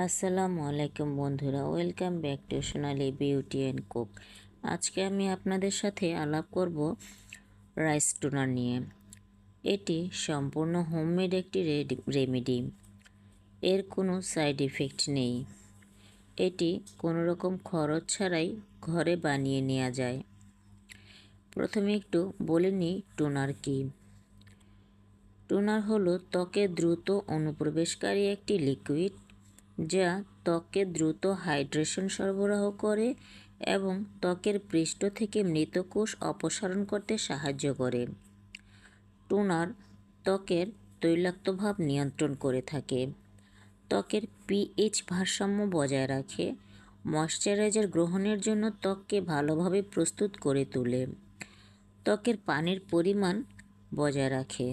আসসালামু আলাইকুম বন্ধুরা, welcome back to Sonali beauty and cook. আজকে আমি আপনাদের সাথে আলাপ করব রাইস টুনার নিয়ে। এটি সম্পূর্ণ হোমমেড একটি রেমেডি। এর কোনো সাইড ইফেক্ট নেই। এটি কোনো রকম খরচ ছাড়াই ঘরে বানিয়ে নেওয়া যায়। প্রথমে একটু বলে নিই টুনার কী। টুনার হলো ত্বকে দ্রুত অনুপ্রবেশকারী একটি লিকুইড, যা ত্বককে দ্রুত হাইড্রেশন সরবরাহ করে এবং ত্বকের পৃষ্ঠ থেকে মৃত কোষ অপসারণ করতে সাহায্য করে। টুনার ত্বকের তৈলাক্ত ভাব নিয়ন্ত্রণ করে থাকে, ত্বকের পিএইচ ভারসাম্য বজায় রাখে, ময়শ্চারাইজার গ্রহণের জন্য ত্বককে ভালোভাবে প্রস্তুত করে তোলে, ত্বকের পানির পরিমাণ বজায় রাখে।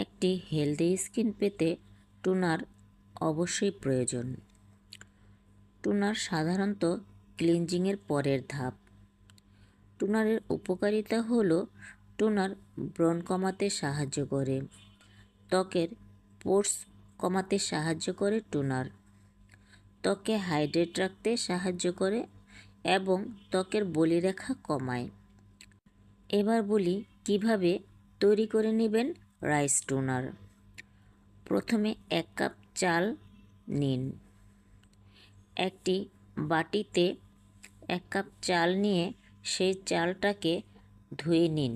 একটি হেলদি স্কিন পেতে টুনার অবশ্যই প্রয়োজন। টুনার সাধারণত ক্লিনজিংয়ের পরের ধাপ। টুনারের উপকারিতা হলো টুনার ব্রণ কমাতে সাহায্য করে, ত্বকের পোর্স কমাতে সাহায্য করে টুনার, ত্বককে হাইড্রেট রাখতে সাহায্য করে এবং ত্বকের বলিরেখা কমায়। এবার বলি কিভাবে তৈরি করে নেবেন রাইস টুনার। প্রথমে 1 কাপ চাল নিন। একটি বাটিতে 1 কাপ চাল নিয়ে সেই চালটাকে ধুয়ে নিন।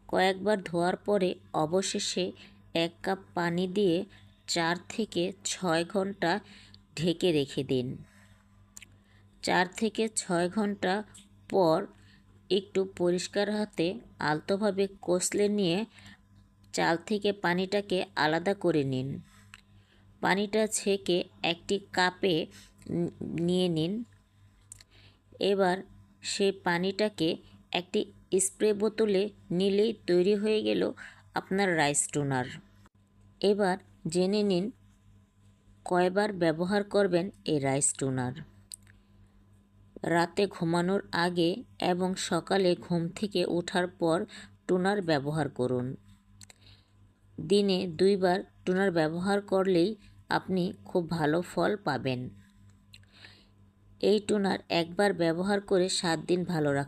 কয়েকবার ধোয়ার পরে অবশেষে 1 কাপ পানি দিয়ে 4 থেকে 6 ঘন্টা ঢেকে রেখে দিন। 4 থেকে 6 ঘন্টা পর একটু পরিষ্কার হাতে আলতোভাবে কষলে নিয়ে চাল থেকে পানিটাকে আলাদা করে নিন। পানিটা ছেঁকে একটি কাপে নিয়ে নিন। এবার সেই পানিটাকে একটি স্প্রে বোতলে নিলেই তৈরি হয়ে গেল আপনার রাইস টুনার। এবার জেনে নিন কয়বার ব্যবহার করবেন এই রাইস টুনার। রাতে ঘুমানোর আগে এবং সকালে ঘুম থেকে ওঠার পর টুনার ব্যবহার করুন। দিনে 2 বার টুনার ব্যবহার করলেই আপনি খুব ভালো ফল পাবেন। এই টুনার একবার ব্যবহার করে 7 দিন ভালো রাখা